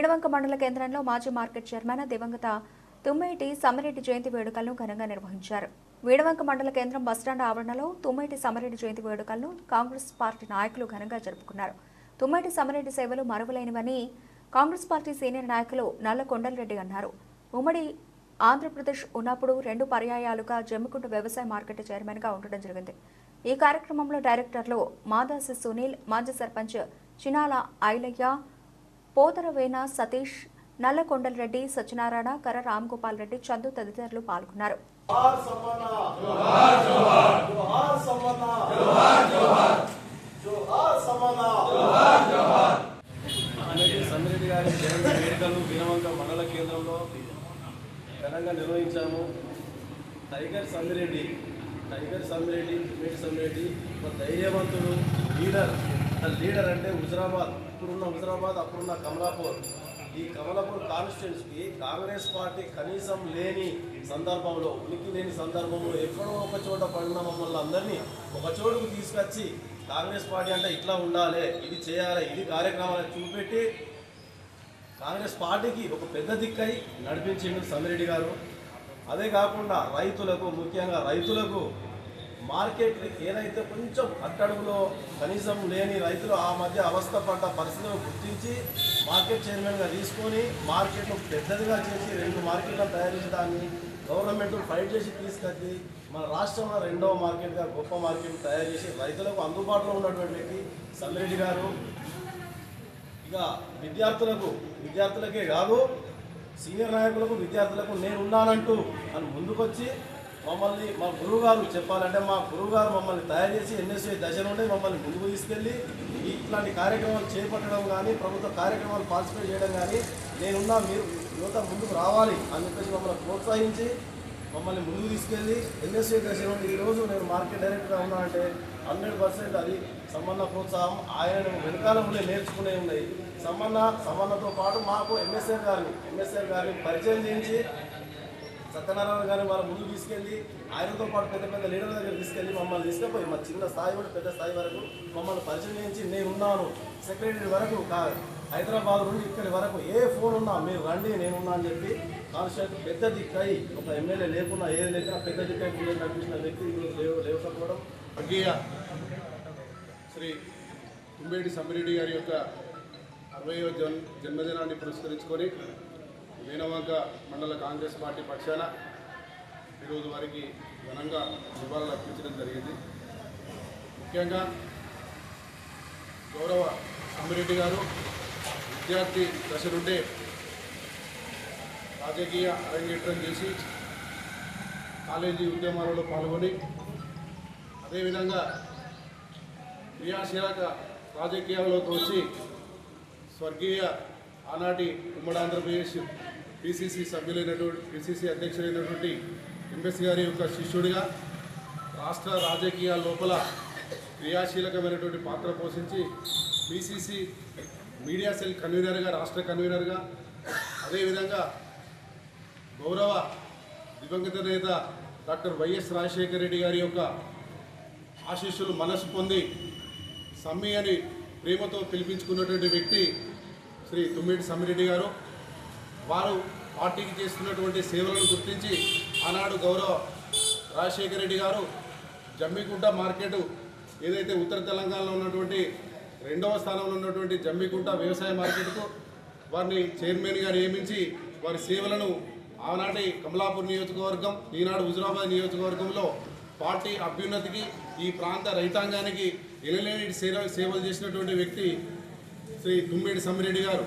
వీణవంక మండల కేంద్రంలో మాజీ మార్కెట్ చైర్మన్ దివంగత తుమ్మేటి సమిరెడ్డి జయంతి వేడుకలను ఘనంగా నిర్వహించారు. వీణవంక మండల కేంద్రం బస్టాండ్ ఆవరణలో తుమ్మేటి సమిరెడ్డి జయంతి వేడుకలను కాంగ్రెస్ పార్టీ నాయకులు ఘనంగా జరుపుకున్నారు. తుమ్మేటి సమిరెడ్డి సేవలు మరువలేనివని కాంగ్రెస్ పార్టీ సీనియర్ నాయకులు నల్ల కొండలరెడ్డి అన్నారు. ఉమ్మడి ఆంధ్రప్రదేశ్ ఉన్నప్పుడు 2 పర్యాయాలుగా జమ్మికుంట వ్యవసాయ మార్కెట్ చైర్మన్ గా ఉండడం జరిగింది. ఈ కార్యక్రమంలో డైరెక్టర్లు మాదాసి సునీల్, మాజీ సర్పంచ్ చినాల ఐలయ్య, పోతరవేన సతీష్, నల్ల కొండలరెడ్డి, సత్యనారాయణ, కర్ర రామ్గోపాల్ రెడ్డి, చందు తదితరులు పాల్గొన్నారు. సమిరెడ్డి గారి జయంతి వేడుకలు వీణవంక మండల కేంద్రంలో ఘనంగా నిర్వహించాము. టైగర్ సమిరెడ్డి, తుమ్మేటి సమిరెడ్డి ఒక ధైర్యవంతుడు, లీడర్ అంటే హుజరాబాద్, అప్పుడున్న కమలాపూర్, ఈ కమలాపూర్ కాన్స్టిట్యున్సీకి కాంగ్రెస్ పార్టీ కనీసం లేని సందర్భంలో, ఉనికి లేని సందర్భంలో ఎక్కడో ఒక చోట పడిన మమ్మల్ని అందరినీ ఒక చోటుకు తీసుకొచ్చి కాంగ్రెస్ పార్టీ అంటే ఇట్లా ఉండాలి, ఇది చేయాలి, ఇది కార్యక్రమాలు చూపెట్టి కాంగ్రెస్ పార్టీకి ఒక పెద్ద దిక్కై నడిపించిండు సమిరెడ్డి గారు. అదే కాకుండా ముఖ్యంగా రైతులకు మార్కెట్ ఏదైతే కొంచెం అట్టడుగులో కనీసం లేని రైతులు ఆ మధ్య అవస్థపడ్డ పరిస్థితులను గుర్తించి మార్కెట్ చైర్మన్గా తీసుకొని మార్కెట్ను పెద్దదిగా చేసి 2 మార్కెట్లను తయారు చేసి దాన్ని గవర్నమెంట్ ఫైట్ చేసి తీసుకొచ్చి మన రాష్ట్రంలో 2వ మార్కెట్గా గొప్ప మార్కెట్ తయారు చేసి రైతులకు అందుబాటులో ఉన్నటువంటి వ్యక్తి సమిరెడ్డి గారు. ఇక విద్యార్థులకే కాదు, సీనియర్ నాయకులకు, విద్యార్థులకు నేనున్నానంటూ అని ముందుకొచ్చి మమ్మల్ని, మా గురువు గారు చెప్పాలంటే మా గురువు గారు మమ్మల్ని తయారు చేసి ఎన్ఎస్ఏ దశ నుండి మమ్మల్ని ముందుకు తీసుకెళ్ళి ఇట్లాంటి కార్యక్రమాలు చేపట్టడం కానీ, ప్రభుత్వ కార్యక్రమాలు పార్టిసిపేట్ చేయడం కానీ, నేనున్నా, మీరు యువత ముందుకు రావాలి అని చెప్పేసి మమ్మల్ని ప్రోత్సహించి మమ్మల్ని ముందుకు తీసుకెళ్ళి ఎన్ఎస్ఏ దశ నుండి ఈరోజు నేను మార్కెట్ డైరెక్టర్గా ఉన్నా అంటే 100% అది సమ్మన్న ప్రోత్సాహం. ఆయన వెనకాల ఉండే నేర్చుకునే ఉన్నాయి. సమ్మన్నతో పాటు మాకు ఎంఎస్ఆర్ గారిని పరిచయం చేయించి సత్యనారాయణ గారిని వాళ్ళ ముందు తీసుకెళ్ళి ఆయనతో పాటు పెద్ద లీడర్ల దగ్గర తీసుకెళ్ళి మమ్మల్ని తీసుకుపోయి మా చిన్న స్థాయి నుండి పెద్ద స్థాయి వరకు మమ్మల్ని పరిచయం చేయించి నేనున్నాను, సెక్రటరీ వరకు హైదరాబాద్ నుండి ఇక్కడి వరకు ఏ ఫోన్ ఉన్నా మీరు రండి, నేనున్నా అని చెప్పి కాన్స్టిట్యూషన్ పెద్ద దిక్కై, ఒక ఎమ్మెల్యే లేకున్నా ఏది లేకున్నా పెద్ద దిక్కై నడిపించిన వ్యక్తి లేకపోవడం. స్వర్గీయ శ్రీ తుమ్మేటి సమిరెడ్డి గారి యొక్క 60వ జన్మదినాన్ని పురస్కరించుకొని వీణవంక మండల కాంగ్రెస్ పార్టీ పక్షాన ఈరోజు వారికి ఘనంగా నివాళులు అర్పించడం జరిగింది. ముఖ్యంగా గౌరవ సమిరెడ్డి గారు విద్యార్థి దశ నుండే రాజకీయ అరంగేట్రం చేసి కాలేజీ ఉద్యమాలలో పాల్గొని అదేవిధంగా క్రియాశీలక రాజకీయాల్లోకి వచ్చి స్వర్గీయ ఆనాటి ఉమ్మడి ఆంధ్రప్రదేశ్ పిసిసి అధ్యక్షులైనటువంటి ఎంఎస్ గారి యొక్క శిష్యుడిగా రాష్ట్ర రాజకీయాల లోపల క్రియాశీలకమైనటువంటి పాత్ర పోషించి పిసిసి మీడియా సెల్ కన్వీనర్గా, రాష్ట్ర కన్వీనర్గా, అదేవిధంగా గౌరవ దివంగత నేత డాక్టర్ వైఎస్ రాజశేఖర రెడ్డి గారి యొక్క ఆశీస్సులు మనసు పొంది సమ్మి అని ప్రేమతో పిలిపించుకున్నటువంటి వ్యక్తి శ్రీ తుమ్మేటి సమిరెడ్డి గారు. వారు పార్టీకి చేస్తున్నటువంటి సేవలను గుర్తించి ఆనాడు గౌరవ రాజశేఖర రెడ్డి గారు జమ్మికుంట మార్కెట్ ఏదైతే ఉత్తర తెలంగాణలో ఉన్నటువంటి 2వ స్థానంలో ఉన్నటువంటి జమ్మికుంట వ్యవసాయ మార్కెట్కు వారిని చైర్మన్గా నియమించి వారి సేవలను ఆనాటి కమలాపూర్ నియోజకవర్గం, ఈనాడు హుజరాబాద్ నియోజకవర్గంలో పార్టీ అభ్యున్నతికి, ఈ ప్రాంత రైతాంగానికి ఎనలేని సేవలు చేసినటువంటి వ్యక్తి శ్రీ తుమ్మేటి సమిరెడ్డి గారు.